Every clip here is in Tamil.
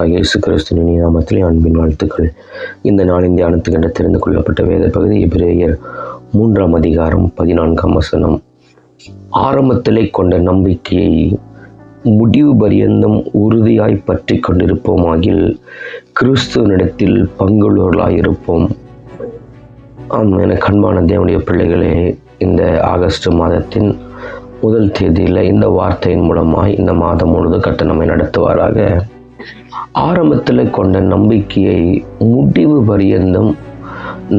ஆண்டவராகிய இயேசு கிறிஸ்துவின் நாமத்திலே அன்பின் வாழ்த்துக்கள். இந்த நாளின் தியானத்துக்கென்று தெரிந்து கொள்ளப்பட்ட வேத பகுதி எபிரேயர் 3ஆம் அதிகாரம் 14ஆம் வசனம். ஆரம்பத்திலே கொண்ட நம்பிக்கையை முடிவு பரியந்தம் உறுதியாய் பற்றி கொண்டிருப்போமாகில் கிறிஸ்துவனிடத்தில் பங்குள்ளவர்களாயிருப்போம். என அன்பான தேவனுடைய பிள்ளைகளே, இந்த ஆகஸ்ட் மாதத்தின் முதல் தேதியில் இந்த வார்த்தையின் மூலமாய் இந்த மாதம் முழுவதும் கட்டணமை நடத்துவாராக. ஆரம்பத்தில் கொண்ட நம்பிக்கையை முடிவு பரியந்தம்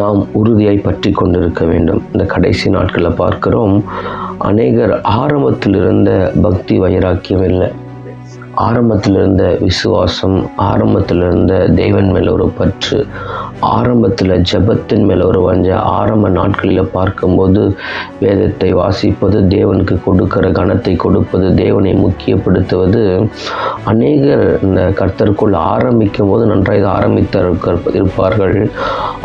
நாம் உறுதியாய் பற்றி கொண்டிருக்க வேண்டும். இந்த கடைசி நாட்களில் பார்க்கிறோம், அநேகர் ஆரம்பத்தில் இருந்த பக்தி வைராக்கியம் இல்லை, ஆரம்பத்தில் இருந்த விசுவாசம், ஆரம்பத்தில் இருந்த தேவன் மேல் ஒரு பற்று, ஆரம்பத்தில் ஜெபத்தின் மேல் ஒரு வஞ்ச, ஆரம்ப நாட்களில் பார்க்கும்போது வேதத்தை வாசிப்பது, தேவனுக்கு கொடுக்கிற கனத்தை கொடுப்பது, தேவனை முக்கியப்படுத்துவது, அநேகர் இந்த கர்த்தருக்குள் ஆரம்பிக்கும் போது நன்றாக இருப்பார்கள்.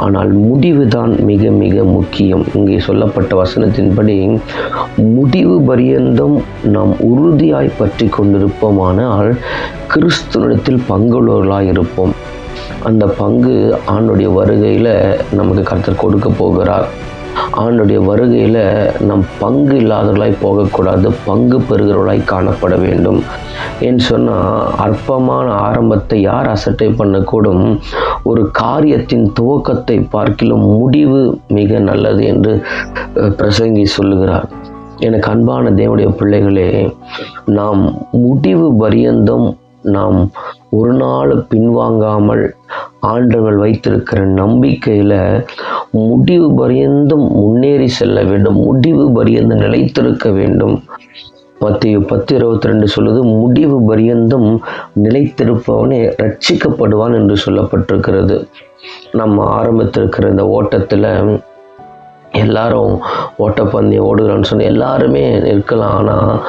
ஆனால் முடிவு தான் மிக மிக முக்கியம். இங்கே சொல்லப்பட்ட வசனத்தின்படி முடிவு பரியந்தம் நாம் உறுதியாய் பற்றி கொண்டிருப்போமான கிறிஸ்துவனிடத்தில் பங்குள்ளவர்களாக இருப்போம். அந்த பங்கு ஆண்டுடைய வருகையில் நமக்கு கர்த்தர் கொடுக்க போகிறார். ஆண்டுடைய வருகையில் நம் பங்கு இல்லாதவர்களாய் போகக்கூடாது, பங்கு பெறுகிறவர்களாய் காணப்பட வேண்டும். ஏன்னு சொன்னால், அற்பமான ஆரம்பத்தை யார் அசட்டை பண்ணக்கூடும்? ஒரு காரியத்தின் துவக்கத்தை பார்க்கிலும் முடிவு மிக நல்லது என்று பிரசங்கி சொல்லுகிறார். எனக்கு அன்பான தேவனுடைய பிள்ளைகளே, நாம் முடிவு பரியந்தம் நாம் ஒரு நாள் பின்வாங்காமல் ஆண்டவர் வைத்திருக்கிற நம்பிக்கையில் முடிவு பரியந்தம் முன்னேறி செல்ல வேண்டும், முடிவு பரியந்தம் நிலைத்திருக்க வேண்டும். மத்தேயு 10:22 சொல்லுது, முடிவு பரியந்தம் நிலைத்திருப்பவனே ரட்சிக்கப்படுவான் என்று சொல்லப்பட்டிருக்கிறது. நம்ம ஆரம்பித்திருக்கிற இந்த ஓட்டத்தில் எல்லாரும் ஓட்டப்பந்தயம் ஓடுகிறான்னு சொன்னால் எல்லாருமே இருக்கலாம். ஆனால்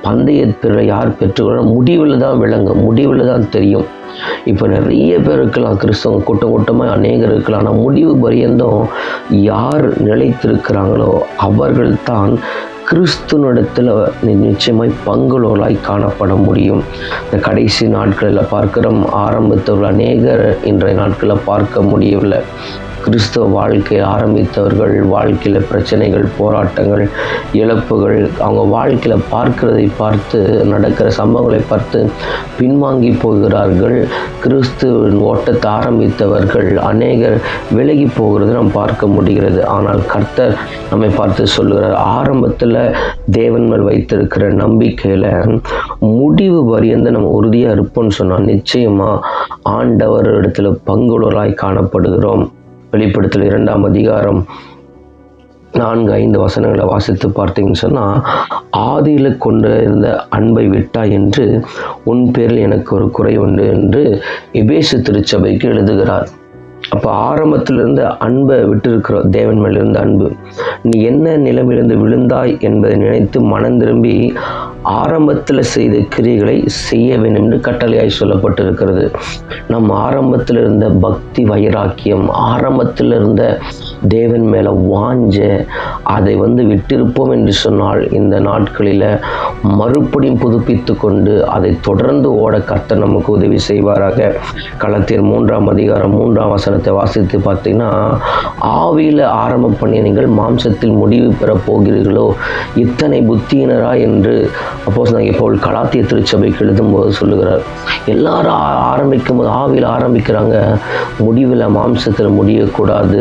பந்தயத்தில் யார் பெற்றுக்கொள்ள முடிவில் தான் விளங்கும், முடிவில் தான் தெரியும். இப்போ நிறைய பேர் இருக்கலாம், கிறிஸ்தவங்க கூட்டம் கூட்டமாக அநேகர் இருக்கலாம். ஆனால் முடிவு பரியந்தம் யார் நிலைத்திருக்கிறாங்களோ அவர்கள் தான் கிறிஸ்துவனிடத்தில் நிச்சயமாய் பங்குள்ளவர்களாய் காணப்பட முடியும். இந்த கடைசி நாட்களில் பார்க்கிறோம், ஆரம்பத்தவர்கள் அநேகர் இன்றைய நாட்களில் பார்க்க முடியவில்லை. கிறிஸ்தவ வாழ்க்கையை ஆரம்பித்தவர்கள் வாழ்க்கையில் பிரச்சனைகள், போராட்டங்கள், இழப்புகள், அவங்க வாழ்க்கையில் பார்க்கிறதை பார்த்து, நடக்கிற சம்பவங்களை பார்த்து பின்வாங்கி போகிறார்கள். கிறிஸ்துவின் ஓட்டத்தை ஆரம்பித்தவர்கள் அநேகர் விலகி போகிறது நாம் பார்க்க முடிகிறது. ஆனால் கர்த்தர் நம்மை பார்த்து சொல்லுகிறார், ஆரம்பத்தில் தேவன் மேல் வைத்திருக்கிற நம்பிக்கையில் முடிவு பரியந்த நம்ம உறுதியாக இருப்போம்னு சொன்னால் நிச்சயமாக ஆண்டவர் இடத்துல பங்குள்ளவராய் காணப்படுகிறோம். வெளிப்படுத்தல் 2ஆம் அதிகாரம் 4-5 வசனங்களை வாசித்து பார்த்தீங்கன்னு சொன்னால், ஆதியில் கொண்டு இருந்த அன்பை விட்டா என்று உன் பேரில் எனக்கு ஒரு குறை உண்டு என்று எபேசு திருச்சபைக்கு எழுதுகிறார். அப்போ ஆரம்பத்தில் இருந்த அன்பை விட்டிருக்கிறோம், தேவன் மேல் இருந்த அன்பு. நீ என்ன நிலைமையிலிருந்து விழுந்தாய் என்பதை நினைத்து மனம் திரும்பி ஆரம்பத்தில் செய்த கிரியைகளை செய்ய வேண்டும் என்று கட்டளையாய் சொல்லப்பட்டிருக்கிறது. நம் ஆரம்பத்தில் இருந்த பக்தி வைராக்கியம், ஆரம்பத்தில் இருந்த தேவன் மேலே வாஞ்ச, அதை விட்டிருப்போம் என்று சொன்னால் இந்த நாட்களில் மறுபடியும் புதுப்பித்து கொண்டு அதை தொடர்ந்து ஓட கர்த்தர் நமக்கு உதவி செய்வாராக. கலாத்தியர் 3ஆம் அதிகாரம் 3ஆம் வசனத்தை வாசித்து பார்த்தீங்கன்னா, ஆவியில் ஆரம்பம் பண்ணிய நீங்கள் மாம்சத்தில் முடிவு பெற போகிறீர்களோ, இத்தனை புத்தியினரா என்று அப்போஸ்தலனாகிய பவுல் கலாத்திய திருச்சபைக்கு எழுதும்போது சொல்லுகிறார். எல்லாரும் ஆரம்பிக்கும் போது ஆவியில் ஆரம்பிக்கிறாங்க, முடிவில் மாம்சத்தில் முடியக்கூடாது,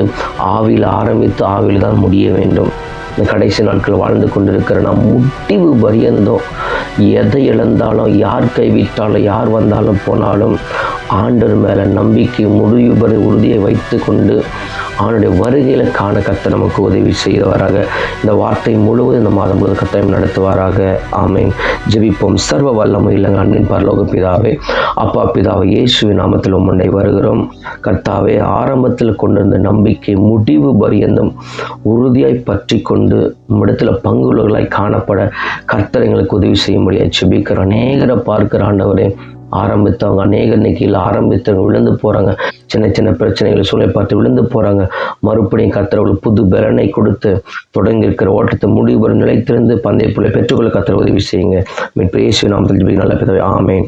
ஆவியில் ஆரம்பித்து ஆவியில் தான் முடிய வேண்டும். இந்த கடைசி நாட்கள் வாழ்ந்து கொண்டிருக்கிற நாம் முடிவு பரியந்தம் எதை இழந்தாலும், யார் கைவிட்டாலும், யார் வந்தாலும் போனாலும் ஆண்டவர் மேலே நம்பிக்கை முடிவு உறுதியை வைத்து கொண்டு அவனுடைய வருகையில் காண கர்த்தர் நமக்கு உதவி செய்வாராக. இந்த வார்த்தை முழுவதும் இந்த மாதம் முழுவதும் கர்த்தர் நடத்துவாராக. ஆமென். ஜெபிப்போம். சர்வ வல்லமையுள்ள அன்பின் பரலோக பிதாவே, அப்பா பிதாவே, இயேசுவின் நாமத்தில் உம்முண்டை வருகிறோம். கர்த்தாவே, ஆரம்பத்தில் கொண்டிருந்த நம்பிக்கை முடிவு பரியந்தம் உறுதியாய் பற்றி கொண்டு உம்மிடத்தில் பங்குள்ளவர்களாய் காணப்பட கர்த்தர் எங்களுக்கு உதவி செய்ய முடியாது. ஜெபிக்கிற அநேகரை பார்க்கிற ஆண்டவரே, ஆரம்பித்தவங்க அநேக இன்னைக்கு ஆரம்பித்தவங்க விழுந்து போகிறாங்க, சின்ன சின்ன பிரச்சனைகளை சூழலை பார்த்து விழுந்து போகிறாங்க. மறுபடியும் கர்த்தர் புது பலனை கொடுத்து தொடங்கி இருக்கிற ஓட்டத்தை முடிவு நிலைத்திருந்து பந்தய புள்ளை பெற்றுக்கொள்ள கர்த்தர் உதவி செய்யுங்க. இயேசுவின் நாமத்தில் நல்ல பிதாவே, ஆமென்.